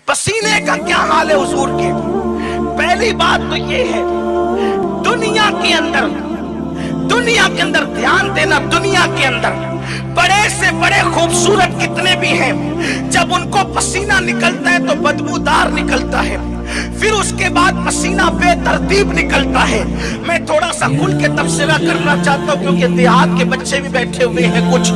پسینے کا کیا حال ہے حضور کے؟ پہلی بات تو یہ ہے، دنیا کے اندر دھیان دینا، دنیا کے اندر بڑے سے بڑے خوبصورت کتنے بھی ہیں، جب ان کو پسینہ نکلتا ہے تو بدبودار نکلتا ہے، پھر اس کے بعد پسینہ بے ترتیب نکلتا ہے۔ میں تھوڑا سا کھل کے تبصرہ کرنا چاہتا ہوں، کیونکہ دیہات کے بچے بھی بیٹھے ہوئے ہیں، کچھ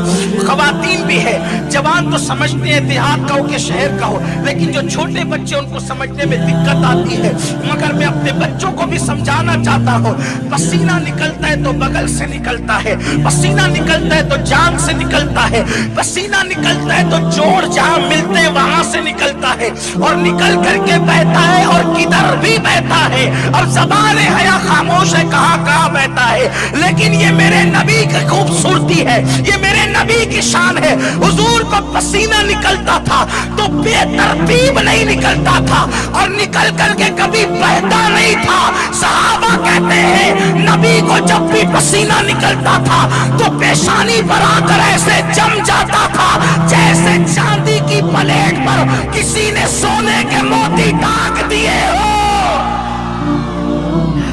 خواتین بھی ہیں۔ جوان تو سمجھتے ہیں دیہات کا ہو کہ شہر کا ہو، لیکن جو چھوٹے بچے ان کو سمجھنے میں دقت آتی ہے، مگر میں اپنے بچوں کو بھی سمجھانا چاہتا ہوں، پسینہ نکلتا ہے تو بغل سے نکلتا ہے، پسینہ نکلتا ہے تو جان سے نکلتا ہے، پسینہ نکلتا ہے تو جوڑ جہاں ملتے ہیں وہاں سے نکلتا ہے، اور نکل کر کے بہتا ہے اور کدھر بھی بہتا ہے۔ اب زبان حیا خاموش ہے، کہاں کہاں بہتا ہے، لیکن یہ میرے نبی کی خوبصورتی ہے، یہ میرے نبی کی شان ہے۔ حضور کو پسینہ نکلتا تھا تو بے ترتیب نہیں نکلتا تھا، اور نکل کر کے کبھی بہتا نہیں تھا۔ صحابہ کہتے ہیں نبی کو جب بھی پسینہ نکلتا تھا تو پیشانی پر آ کر ایسے جم جاتا تھا جیسے چاندی کی پلیٹ پر کسی نے سونے کے موتی ڈال دیے ہو۔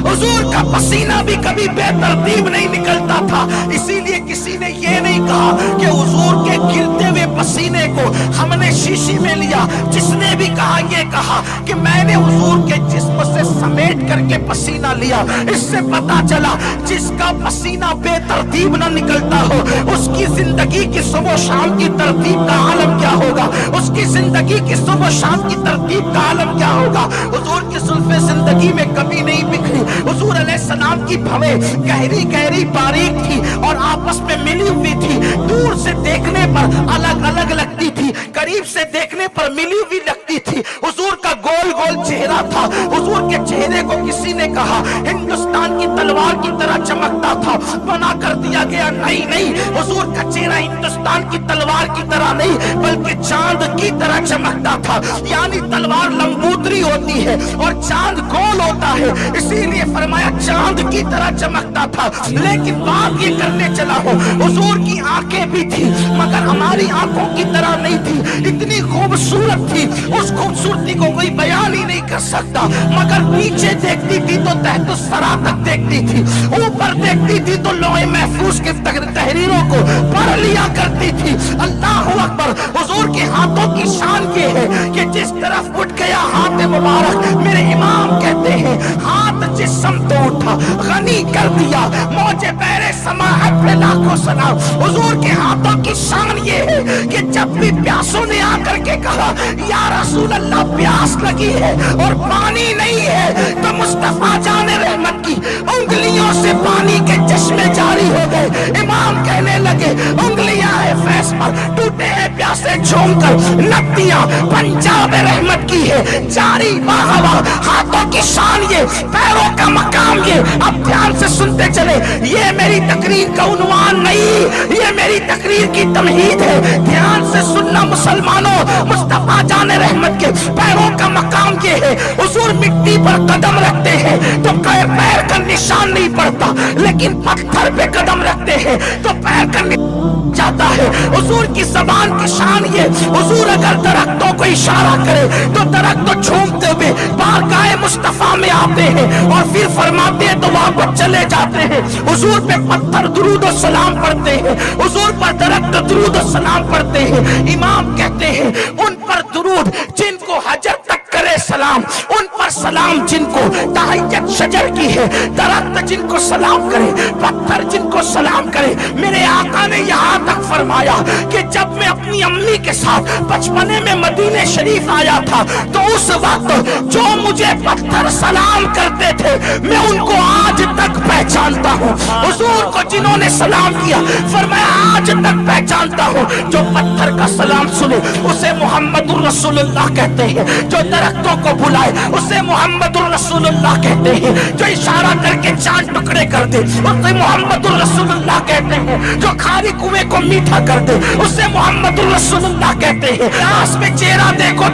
حضور کا پسینہ بھی کبھی بے ترتیب نہیں نکلتا تھا، اسی لیے کسی نے یہ نہیں کہا کہ حضور کے گرتے ہوئے پسینے کو ہم نے شیشی میں لیا۔ جس نے بھی کہا یہ کہا کہ میں نے حضور کے جسم سے سمیٹ کر کے پسینہ لیا۔ اس سے پتا چلا جس کا پسینہ بے ترتیب نہ نکلتا ہو، اس کی زندگی کی صبح و شام کی ترتیب کا عالم کیا ہوگا، اس کی زندگی کی صبح و شام کی ترتیب کا عالم کیا ہوگا۔ حضور کی زلفیں زندگی میں کبھی نہیں بکھری۔ حضور علیہ السلام کی بھویں گہری گہری باریک تھی اور آپس میں ملی ہوئی تھی، دور سے دیکھنے پر الگ الگ لگتی تھی، قریب سے دیکھنے پر ملی ہوئی لگتی تھی۔ حضور کا گول گول چہرہ تھا، حضور کے چہرے کو کسی نے کہا ہندوستان کی تلوار کی طرح چمکتا تھا، بنا کر دیا گیا۔ نہیں، حضور کا چہرہ ہندوستان کی تلوار کی طرح نہیں بلکہ چاند کی طرح چمکتا تھا، یعنی تلوار لمبوتری ہوتی ہے اور چاند گول ہوتا ہے، اسی لیے فرمایا چاند کی طرح چمکتا تھا۔ لیکن بات یہ کرنے چلا ہوں، حضور کی آنکھیں بھی تھی مگر ہماری آنکھوں کی طرح نہیں تھی، اتنی خوبصورت تھی، اس خوبصورتی کو کوئی بیان ہی نہیں کر سکتا۔ مگر نیچے دیکھتی تھی تو تحت الثری تک دیکھتی تھی، اوپر دیکھتی تھی تو لوح محفوظ کے تحریروں کو پڑھ لیا کرتی تھی۔ اللہ اکبر۔ حضور کے ہاتھوں کی شان یہ ہے کہ جس طرف اٹھ گیا ہاتھ مبارک، میرے امام کہتے ہیں ہاتھ جس سمت اٹھا غنی کر دیا، موجے بحر سماحت پہ لاکھوں سلام۔ حضور کے ہاتھوں کی شان یہ ہے کہ جب بھی پیاسوں نے آ کر کے کہا یا رسول اللہ پیاس لگی ہے اور پانی نہیں ہے، تو مصطفیٰ جان رحمت کی انگلیوں سے پانی کے چشمے جاری ہو گئے۔ امام کہنے لگے انگلیاں ہیں فیض پر، ٹوٹے ہیں پیاسے جھوم کر، ندیاں پنجاب رحمت کی ہے جاری باہوا۔ ہاتھوں کی شان یہ، پیروں کا مقام یہ۔ اب دھیان سے سنتے چلے، یہ میری تقریر کا عنوان نہیں، یہ میری تقریر کی تمہید ہے۔ دھیان سے سننا مسلمانوں، مصطفیٰ جان رحمت کے پیروں کا مقام یہ ہے۔ حضور مٹی پر قدم رکھتے ہیں تو پیر کا نشان نہیں پڑتا، لیکن پتھر پہ قدم رکھتے ہیں تو پیر کا جاتا ہے۔ حضور کی زبان کی شان یہ، حضور اگر درختوں کو اشارہ کرے تو درخت جھومتے ہوئے بارگاہ مصطفیٰ میں آتے ہیں اور پھر فرماتے ہیں تو واپس چلے جاتے ہیں۔ حضور پہ پتھر درود و سلام پڑھتے ہیں، حضور پر درخت درود و سلام پڑھتے ہیں۔ امام کہتے ہیں ان پر درود جن کو حجر تک کرے سلام، ان پر سلام جن کو تحیت شجر کی ہے، درخت جن کو سلام کرے، پتھر جن کو سلام کرے۔ میرے آقا نے یہاں تک فرمایا کہ جب میں اپنی امی کے ساتھ بچپنے میں مدینہ شریف آیا تھا تو اس وقت جو مجھے پتھر سلام کرتے تھے میں ان کو آج تک پہچانتا ہوں۔ حضور کو جنہوں نے سلام کیا فرمایا آج تک پہچانتا ہوں۔ جو پتھر کا سلام سنے اسے محمد الرسول اللہ کہتے ہیں، جو درختوں کو بلائے اسے محمد الرسول اللہ کہتے ہیں، جو اشارہ کر کے چاند ٹکڑے کر دے اسے محمد الرسول اللہ کہتے ہیں، جو خالی کنویں کو میٹھا کر دے اسے محمد الرسول اللہ کہتے ہیں۔ پیاس میں چہرہ دیکھو